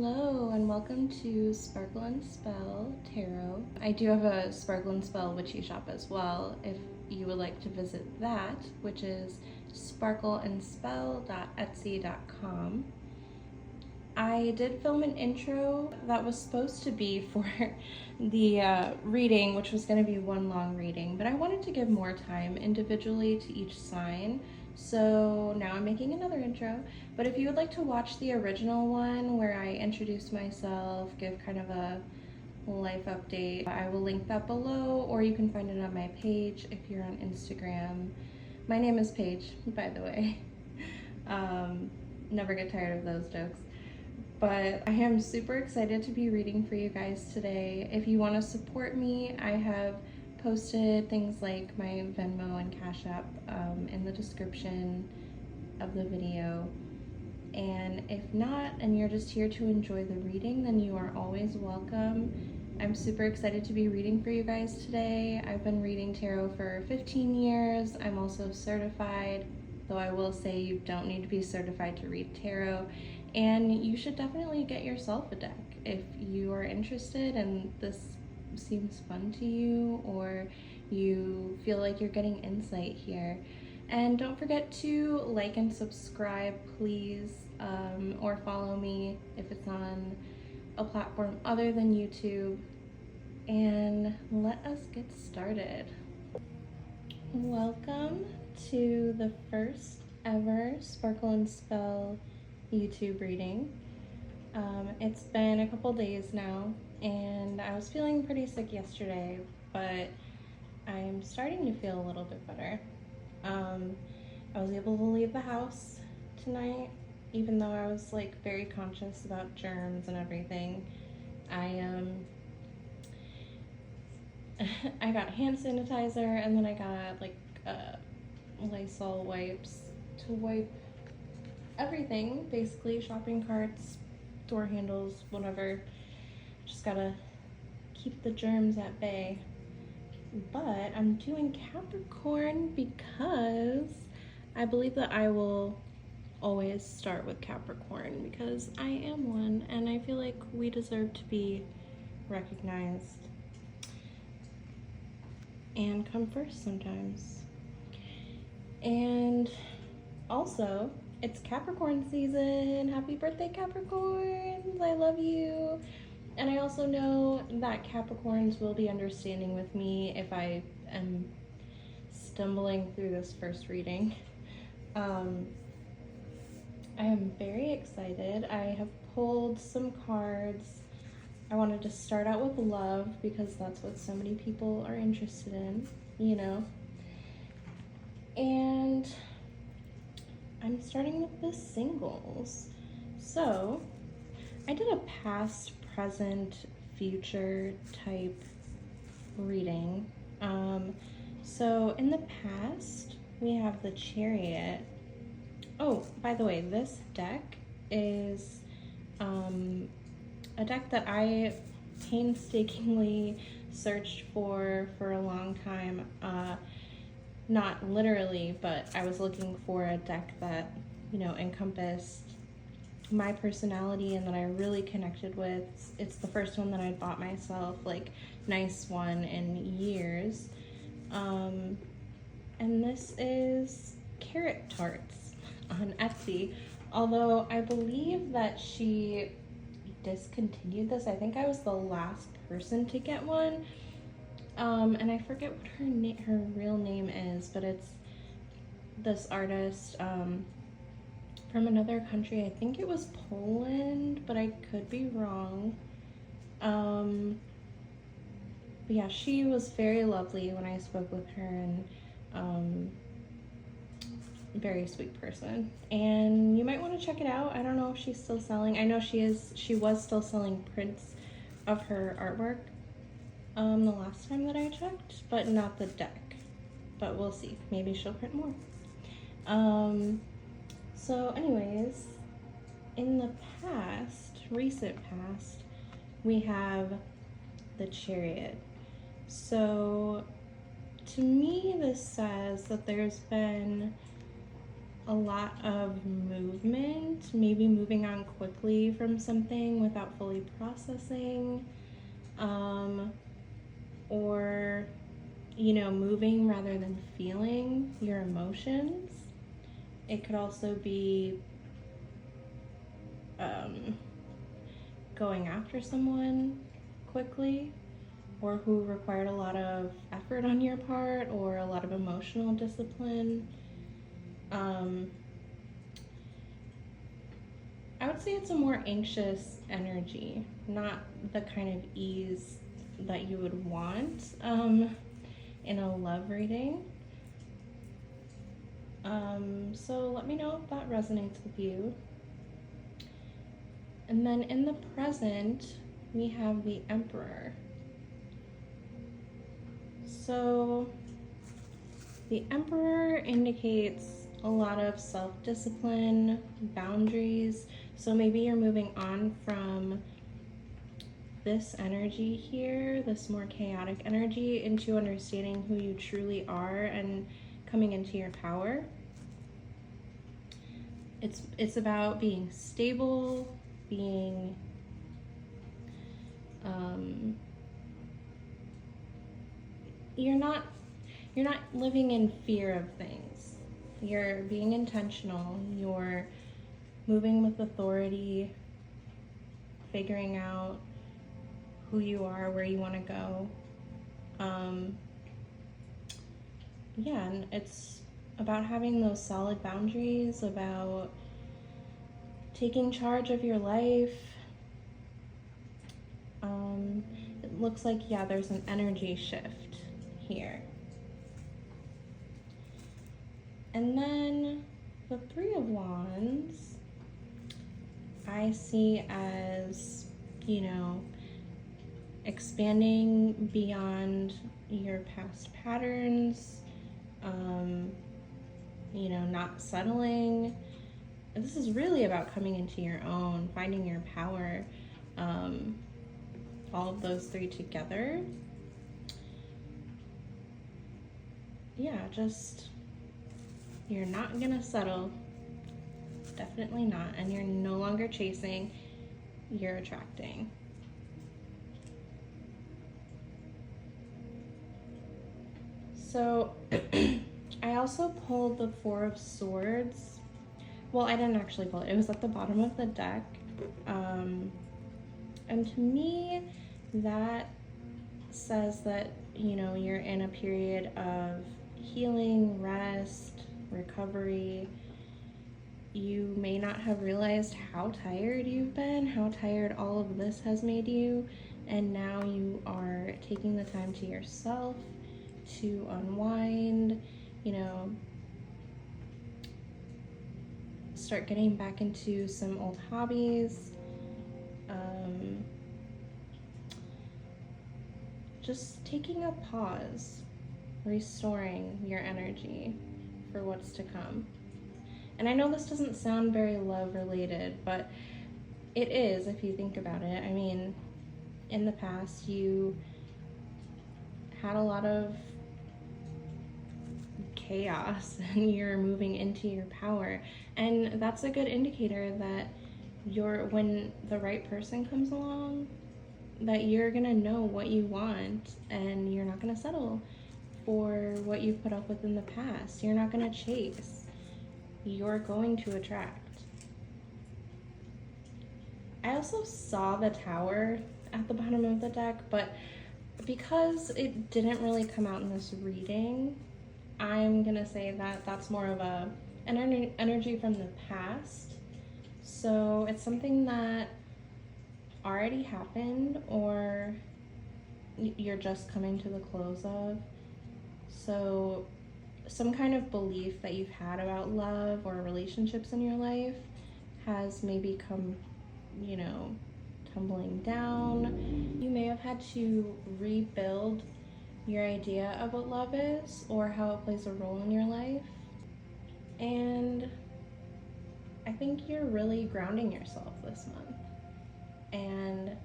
Hello and welcome to Sparkle and Spell Tarot. I do have a Sparkle and Spell witchy shop as well if you would like to visit that, which is sparkleandspell.etsy.com. I did film an intro that was supposed to be for the reading, which was going to be one long reading, but I wanted to give more time individually to each sign. So now I'm making another intro, but if you would like to watch the original one where I introduce myself, give kind of a life update, I will link that below, or you can find it on my page if you're on Instagram. My name is Paige, by the way. Never get tired of those jokes. But I am super excited to be reading for you guys today. If you want to support me, I have posted things like my Venmo and Cash App in the description of the video. And if not, and you're just here to enjoy the reading, then you are always welcome. I'm super excited to be reading for you guys today. I've been reading tarot for 15 years. I'm also certified, though I will say you don't need to be certified to read tarot. And you should definitely get yourself a deck if you are interested and this seems fun to you, or you feel like you're getting insight here. And don't forget to like and subscribe, please, or follow me if it's on a platform other than YouTube. And let us get started. Welcome to the first ever Sparkle and Spell YouTube reading. It's been a couple days now, and I was feeling pretty sick yesterday, but I'm starting to feel a little bit better. I was able to leave the house tonight, even though I was like very conscious about germs and everything. I got hand sanitizer, and then I got like Lysol wipes to wipe everything, basically, shopping carts, door handles, whatever. Just gotta keep the germs at bay. But I'm doing Capricorn because I believe that I will always start with Capricorn because I am one, and I feel like we deserve to be recognized and come first sometimes. And also, it's Capricorn season. Happy birthday, Capricorns. I love you. And I also know that Capricorns will be understanding with me if I am stumbling through this first reading. I am very excited. I have pulled some cards. I wanted to start out with love because that's what so many people are interested in, you know. And I'm starting with the singles. So I did a past, present, future type reading. So in the past, we have the Chariot. Oh, by the way, this deck is a deck that I painstakingly searched for a long time. Not literally, but I was looking for a deck that, you know, encompassed my personality and that I really connected with. It's the first one that I bought myself, like, nice one in years. And this is Carrot Tarts on Etsy, although I believe that she discontinued this. I think I was the last person to get one. And I forget what her real name is, but it's this artist from another country. I think it was Poland, but I could be wrong. But yeah, she was very lovely when I spoke with her, and very sweet person. And you might want to check it out. I don't know if she's still selling. I know she was still selling prints of her artwork the last time that I checked, but not the deck. But we'll see. Maybe she'll print more. So anyways, in the past, recent past, we have the Chariot. So to me, this says that there's been a lot of movement, maybe moving on quickly from something without fully processing, or, you know, moving rather than feeling your emotions. It could also be going after someone quickly, or who required a lot of effort on your part or a lot of emotional discipline. I would say it's a more anxious energy, not the kind of ease that you would want in a love reading. So let me know if that resonates with you. And then in the present, we have the Emperor. So the Emperor indicates a lot of self-discipline, boundaries. So maybe you're moving on from this energy here, this more chaotic energy, into understanding who you truly are and coming into your power. It's about being stable, being you're not living in fear of things. You're being intentional. You're moving with authority, figuring out who you are, where you want to go. Yeah, and it's about having those solid boundaries, about taking charge of your life. It looks like, yeah, there's an energy shift here. And then the Three of Wands, I see as, you know, expanding beyond your past patterns, you know, not settling. This is really about coming into your own, finding your power, all of those three together. Yeah, just, you're not gonna settle, definitely not, and you're no longer chasing, you're attracting. So I also pulled the Four of Swords. Well, I didn't actually pull it. It was at the bottom of the deck. And to me, that says that, you know, you're in a period of healing, rest, recovery. You may not have realized how tired you've been, how tired all of this has made you, and now you are taking the time to yourself to unwind, you know, start getting back into some old hobbies, just taking a pause, restoring your energy for what's to come. And I know this doesn't sound very love related, but it is if you think about it. I mean, in the past you had a lot of chaos and you're moving into your power, and that's a good indicator that when the right person comes along, that you're gonna know what you want and you're not gonna settle for what you've put up with in the past. You're not gonna chase, you're going to attract. I also saw the Tower at the bottom of the deck, but because it didn't really come out in this reading, I'm gonna say that that's more of an energy from the past. So it's something that already happened, or you're just coming to the close of. So some kind of belief that you've had about love or relationships in your life has maybe come, you know, tumbling down. You may have had to rebuild your idea of what love is or how it plays a role in your life. And I think you're really grounding yourself this month. And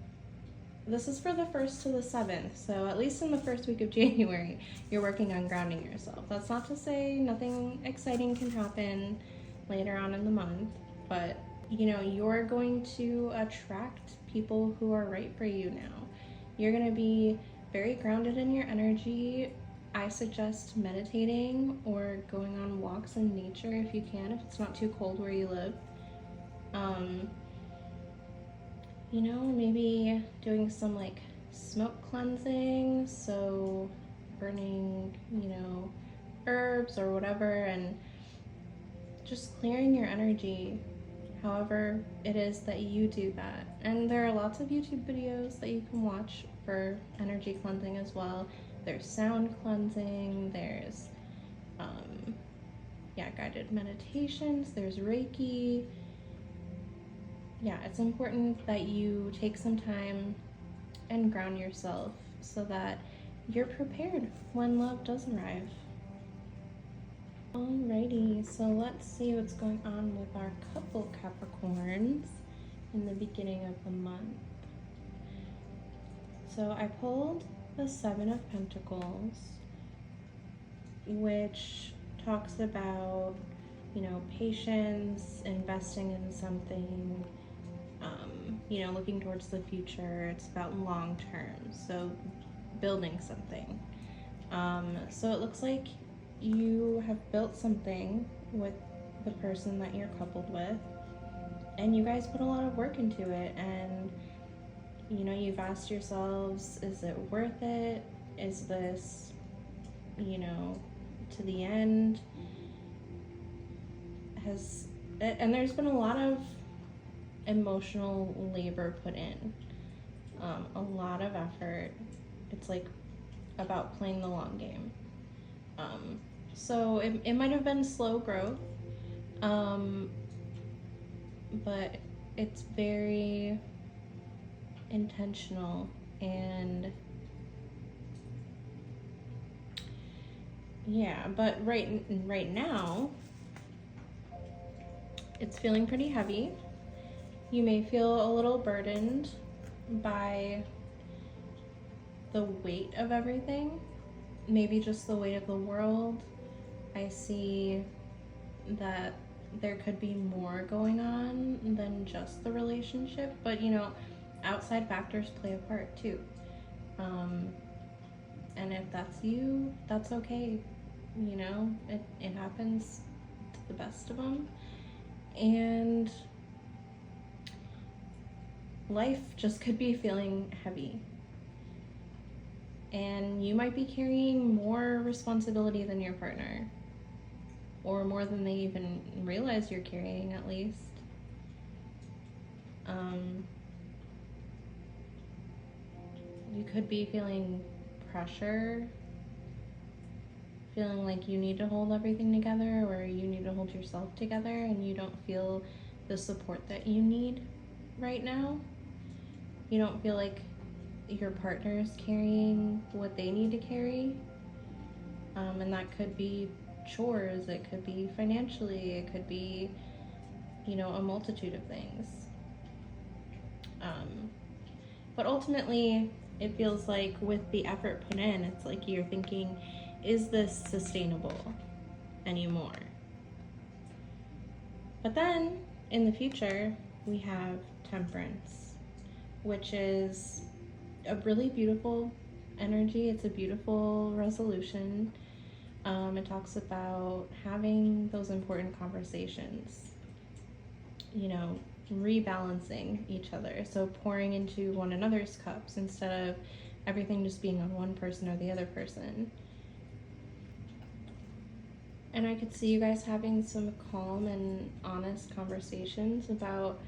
this is for the 1st to the 7th, so at least in the first week of January, you're working on grounding yourself. That's not to say nothing exciting can happen. later on in the month, but you know, you're going to attract people who are right for you now. You're going to be very grounded in your energy. I suggest meditating or going on walks in nature if you can, if it's not too cold where you live. You know, maybe doing some like smoke cleansing, so burning, you know, herbs or whatever, and just clearing your energy however it is that you do that. And there are lots of YouTube videos that you can watch for energy cleansing as well. There's sound cleansing, there's guided meditations, there's Reiki. Yeah, it's important that you take some time and ground yourself so that you're prepared when love does arrive. Alrighty, so let's see what's going on with our couple Capricorns in the beginning of the month. So I pulled the Seven of Pentacles, which talks about, you know, patience, investing in something, you know, looking towards the future. It's about long term, so building something. So it looks like you have built something with the person that you're coupled with, and you guys put a lot of work into it, and you know, you've asked yourselves, is it worth it? Is this, you know, to the end? And there's been a lot of emotional labor put in, a lot of effort. It's like about playing the long game. So it might have been slow growth, but it's very intentional, and yeah, but right now it's feeling pretty heavy. You may feel a little burdened by the weight of everything, maybe just the weight of the world. I see that there could be more going on than just the relationship, but you know, outside factors play a part too. And if that's you, that's okay. You know, it happens to the best of them. And life just could be feeling heavy. And you might be carrying more responsibility than your partner, or more than they even realize you're carrying, at least. You could be feeling pressure, feeling like you need to hold everything together, or you need to hold yourself together, and you don't feel the support that you need right now. You don't feel like your partner is carrying what they need to carry. And that could be chores, it could be financially, it could be, you know, a multitude of things. But ultimately, it feels like with the effort put in, it's like you're thinking, is this sustainable anymore? But then, in the future, we have Temperance, which is a really beautiful energy. It's a beautiful resolution. It talks about having those important conversations, you know, rebalancing each other. So pouring into one another's cups instead of everything just being on one person or the other person. And I could see you guys having some calm and honest conversations about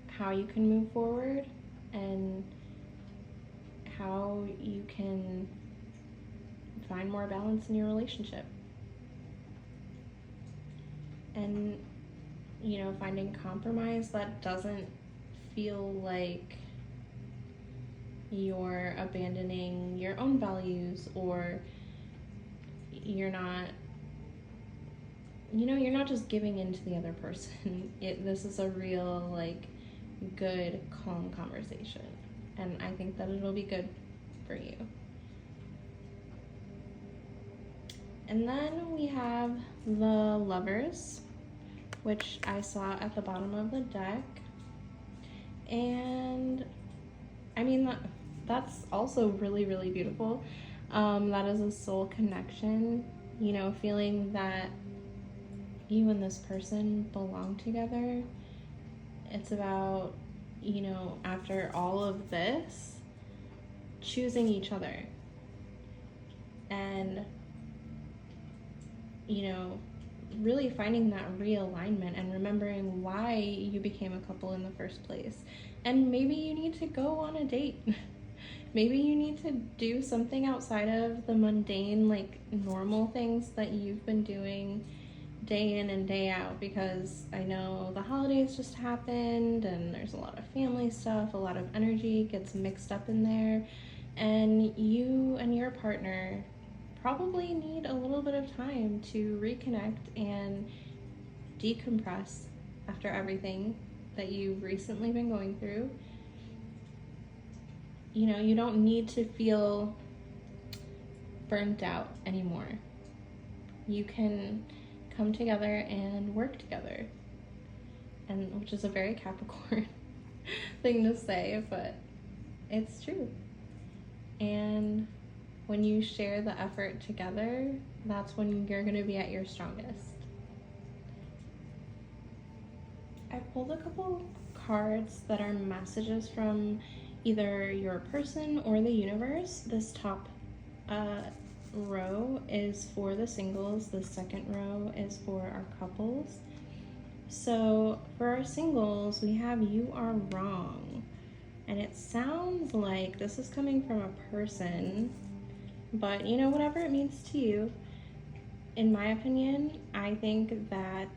how you can move forward and how you can find more balance in your relationship. And, you know, finding compromise that doesn't feel like you're abandoning your own values, or you're not, you know, you're not just giving in to the other person. This is a real, like, good, calm conversation. And I think that it'll be good for you. And then we have the Lovers, which I saw at the bottom of the deck. And I mean, that's also really, really beautiful. That is a soul connection, you know, feeling that you and this person belong together. It's about, you know, after all of this, choosing each other and, you know, really finding that realignment and remembering why you became a couple in the first place. And maybe you need to go on a date. Maybe you need to do something outside of the mundane, like normal things that you've been doing day in and day out, because I know the holidays just happened and there's a lot of family stuff, a lot of energy gets mixed up in there, and you and your partner probably need a little bit of time to reconnect and decompress after everything that you've recently been going through. You know, you don't need to feel burnt out anymore. You can come together and work together, and which is a very Capricorn thing to say, but it's true. And when you share the effort together, that's when you're going to be at your strongest. I pulled a couple cards that are messages from either your person or the universe. This top row is for the singles, the second row is for our couples. So for our singles, we have "you are wrong," and it sounds like this is coming from a person, but you know, whatever it means to you. In my opinion, I think that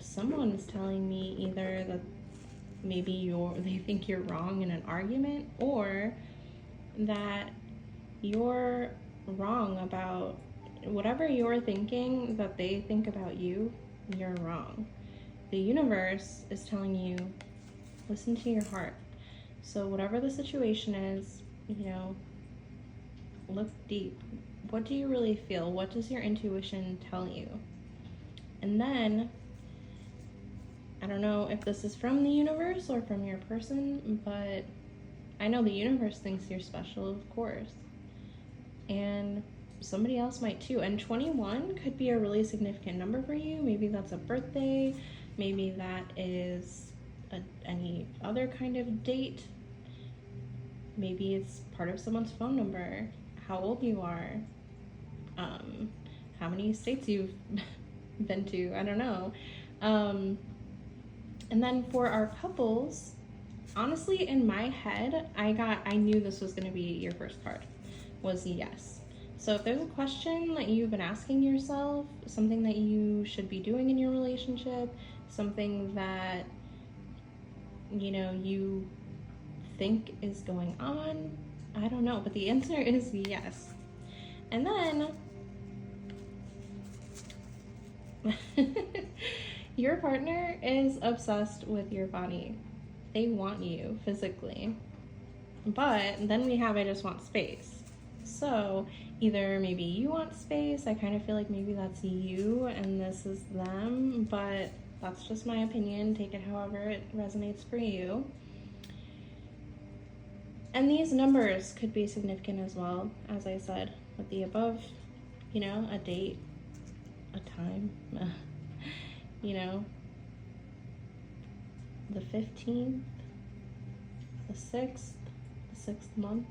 someone is telling me either that maybe they think you're wrong in an argument, or that you're wrong about whatever you're thinking that they think about you. You're wrong. The universe is telling you, listen to your heart. So whatever the situation is, you know, look deep. What do you really feel? What does your intuition tell you? And then, I don't know if this is from the universe or from your person, but I know the universe thinks you're special, of course. And somebody else might too. And 21 could be a really significant number for you. Maybe that's a birthday. Maybe that is any other kind of date. Maybe it's part of someone's phone number, how old you are, how many states you've been to, I don't know. And then for our couples, honestly, in my head, I knew this was going to be your first card, was yes. So if there's a question that you've been asking yourself, something that you should be doing in your relationship, something that, you know, you think is going on, I don't know, but the answer is yes. And then your partner is obsessed with your body. They want you physically. But then we have "I just want space." So either maybe you want space, I kind of feel like maybe that's you and this is them, but that's just my opinion. Take it however it resonates for you. And these numbers could be significant as well, as I said, with the above, you know, a date, a time, you know, the 15th, the 6th, the 6th month.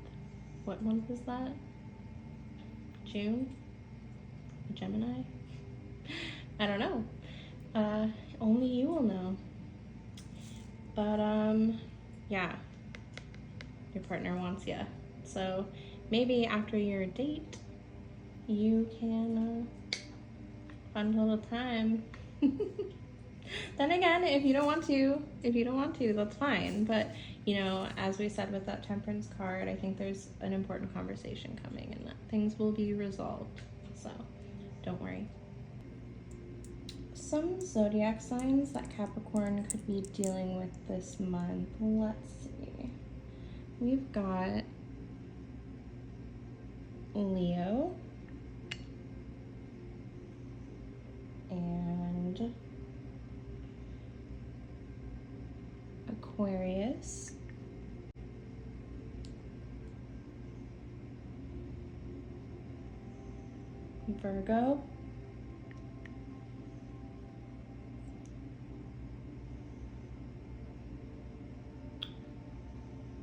What month is that? June? Gemini? I don't know. Only you will know. But, yeah. Your partner wants you. So maybe after your date, you can find a little time. Then again, if you don't want to, that's fine. But, you know, as we said with that Temperance card, I think there's an important conversation coming and that things will be resolved. So don't worry. Some zodiac signs that Capricorn could be dealing with this month. Let's see. We've got Leo and Aquarius, Virgo,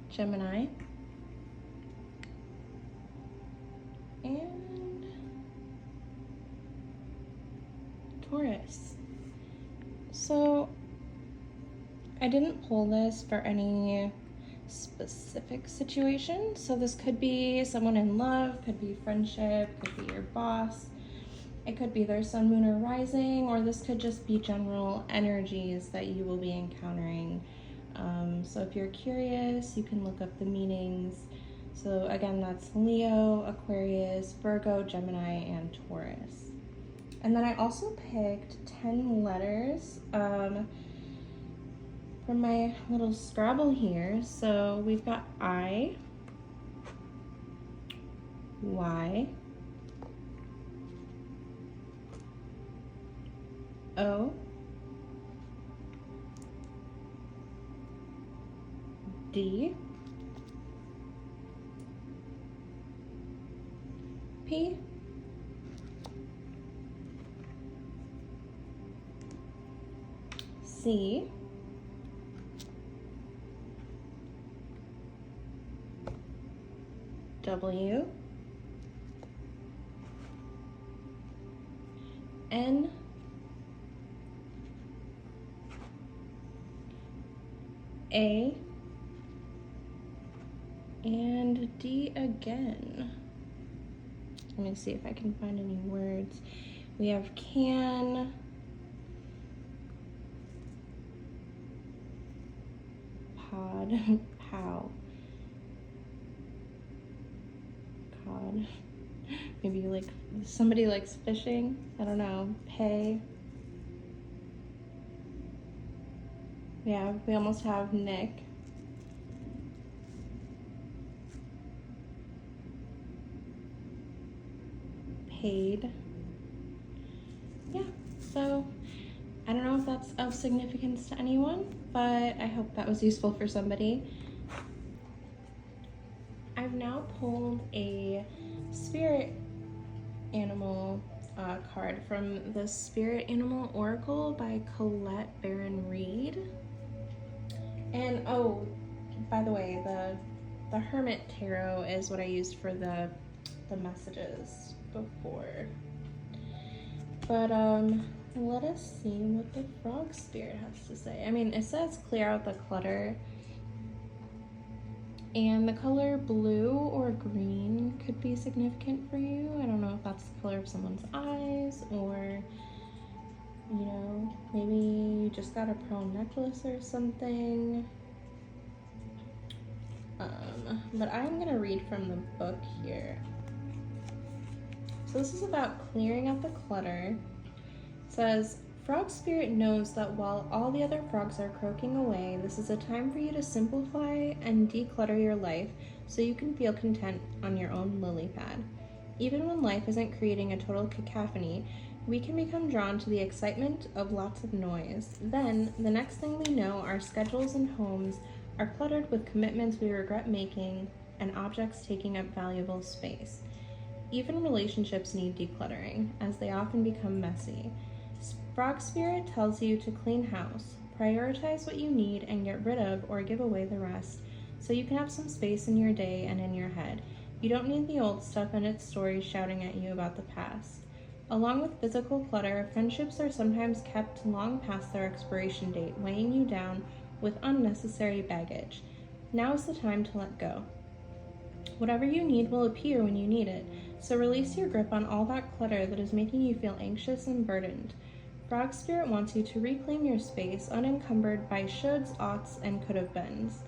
Gemini, and Taurus. So I didn't pull this for any specific situation. So this could be someone in love, could be friendship, could be your boss. It could be their sun, moon, or rising, or this could just be general energies that you will be encountering. So if you're curious, you can look up the meanings. So again, that's Leo, Aquarius, Virgo, Gemini, and Taurus. And then I also picked 10 letters from my little Scrabble here. So we've got I, Y, O, D, P, C, W, N, A, and D again. Let me see if I can find any words. We have can, pod, pow, cod. Maybe like somebody likes fishing. I don't know. Pay. Yeah, we almost have Nick. Paid. Yeah, so I don't know if that's of significance to anyone, but I hope that was useful for somebody. I've now pulled a spirit animal card from the Spirit Animal Oracle by Colette Baron Reed. And oh, by the way, the Hermit Tarot is what I used for the messages before. But let us see what the frog spirit has to say. I mean, it says clear out the clutter. And the color blue or green could be significant for you. I don't know if that's the color of someone's eyes, or, you know, maybe you just got a pearl necklace or something. But I'm gonna read from the book here. So this is about clearing out the clutter. It says, Frog Spirit knows that while all the other frogs are croaking away, this is a time for you to simplify and declutter your life so you can feel content on your own lily pad. Even when life isn't creating a total cacophony, we can become drawn to the excitement of lots of noise. Then, the next thing we know, our schedules and homes are cluttered with commitments we regret making and objects taking up valuable space. Even relationships need decluttering, as they often become messy. Frog Spirit tells you to clean house, prioritize what you need, and get rid of or give away the rest, so you can have some space in your day and in your head. You don't need the old stuff and its stories shouting at you about the past. Along with physical clutter, friendships are sometimes kept long past their expiration date, weighing you down with unnecessary baggage. Now is the time to let go. Whatever you need will appear when you need it, so release your grip on all that clutter that is making you feel anxious and burdened. Frog Spirit wants you to reclaim your space unencumbered by shoulds, oughts, and could-have-beens.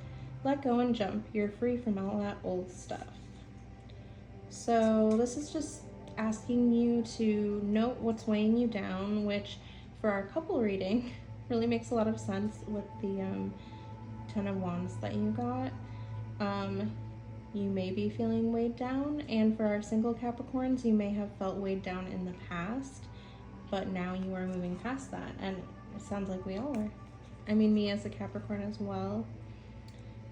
Let go and jump. You're free from all that old stuff. So this is just asking you to note what's weighing you down, which for our couple reading really makes a lot of sense with the 10 of Wands that you got. You may be feeling weighed down, and for our single Capricorns, you may have felt weighed down in the past, but now you are moving past that, and it sounds like we all are. I mean, me as a Capricorn as well.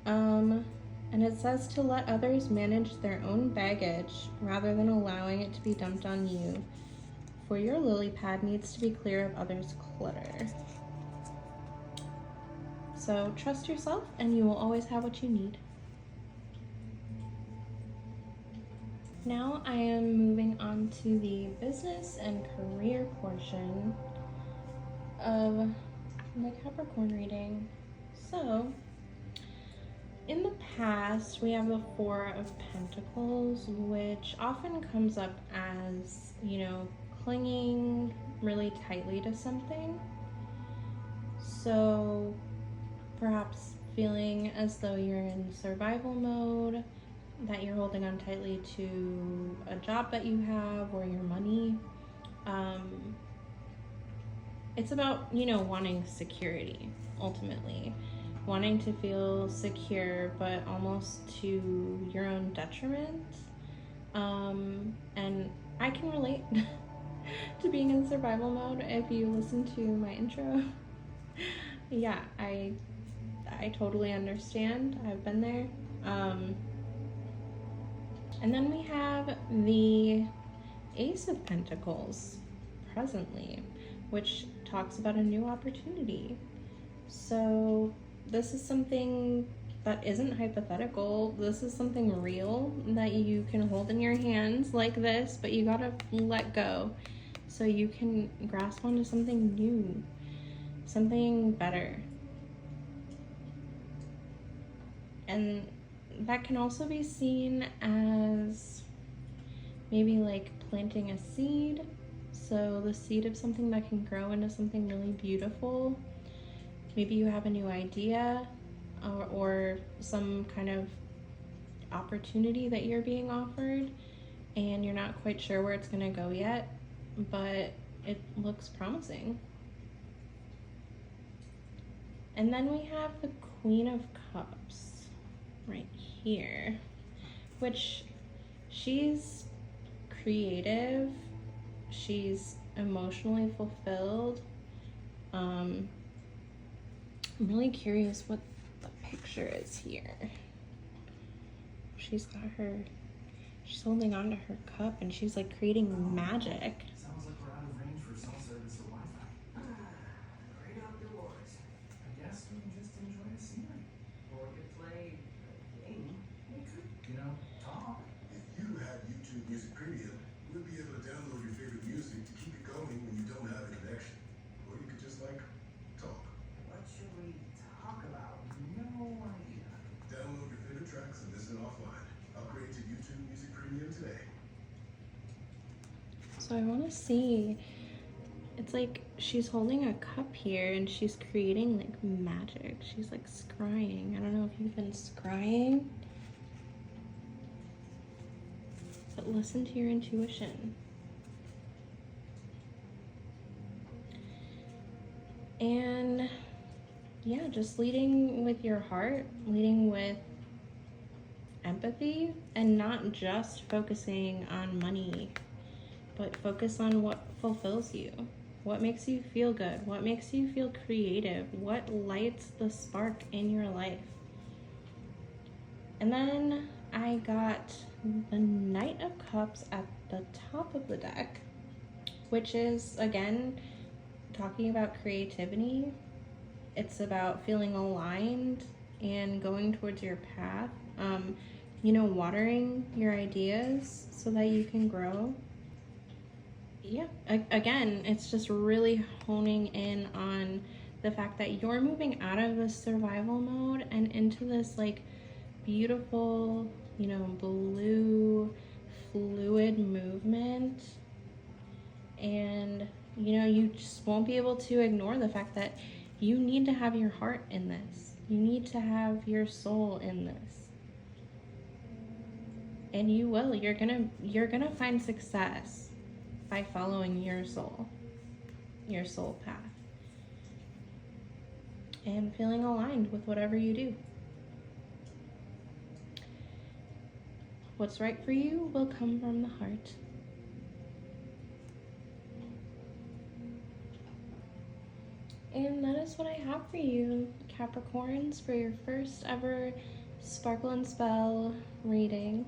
And it says to let others manage their own baggage rather than allowing it to be dumped on you. For your lily pad needs to be clear of others' clutter. So trust yourself and you will always have what you need. Now I am moving on to the business and career portion of my Capricorn reading. So, in the past, we have the Four of Pentacles, which often comes up as, clinging really tightly to something. So, perhaps feeling as though you're in survival mode, that you're holding on tightly to a job that you have or your money. It's about, wanting security, ultimately. Wanting to feel secure, but almost to your own detriment. And I can relate to being in survival mode if you listen to my intro. Yeah, I totally understand. I've been there. And then we have the Ace of Pentacles presently, which talks about a new opportunity. So this is something that isn't hypothetical. This is something real that you can hold in your hands like this, but you gotta let go so you can grasp onto something new, something better. And that can also be seen as maybe like planting a seed. So the seed of something that can grow into something really beautiful. Maybe you have a new idea or some kind of opportunity that you're being offered and you're not quite sure where it's going to go yet, but it looks promising. And then we have the Queen of Cups right here, which she's creative, she's emotionally fulfilled. I'm really curious what the picture is here. She's holding on to her cup and she's like creating magic. Sounds like we're out of range for cell service or Wi-Fi. Great outdoors. I guess we can just enjoy the scenery. Or we could play a game. We could, talk. If you had YouTube Music Premium, we'll be able to download your favorite music to keep it going when you don't have a connection. Or you could just talk. What should we talk about? No idea. Download your favorite tracks and listen offline. Upgrade to YouTube Music Premium today. So I want to see, it's like she's holding a cup here and she's creating like magic. She's like scrying. I don't know if you've been scrying, but listen to your intuition. And yeah, just leading with your heart, leading with empathy, and not just focusing on money, but focus on what fulfills you, what makes you feel good, what makes you feel creative, what lights the spark in your life. And then I got the Knight of Cups at the top of the deck, which is, again, talking about creativity. It's about feeling aligned and going towards your path. Watering your ideas so that you can grow. Yeah, again, it's just really honing in on the fact that you're moving out of this survival mode and into this like beautiful, blue fluid movement. And you just won't be able to ignore the fact that you need to have your heart in this. You need to have your soul in this. And you will. You're gonna find success by following your soul path, and feeling aligned with whatever you do. What's right for you will come from the heart. And that is is what I have for you, Capricorns, for your first ever Sparkle and Spell reading.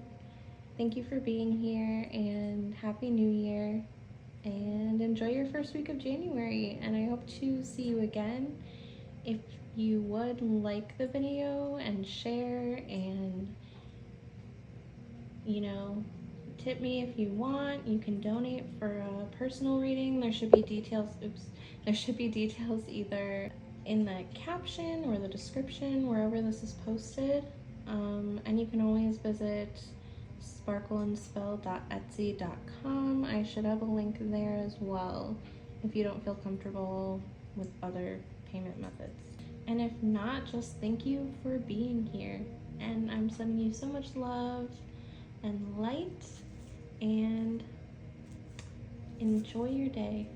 Thank you for being here, and Happy New Year, and enjoy your first week of January, and I hope to see you again. If you would like the video and share, and tip me if you want. You can donate for a personal reading. There should be details either in the caption or the description, wherever this is posted. And you can always visit sparkleandspell.etsy.com. I should have a link there as well if you don't feel comfortable with other payment methods. And if not, just thank you for being here. And I'm sending you so much love and light, and enjoy your day.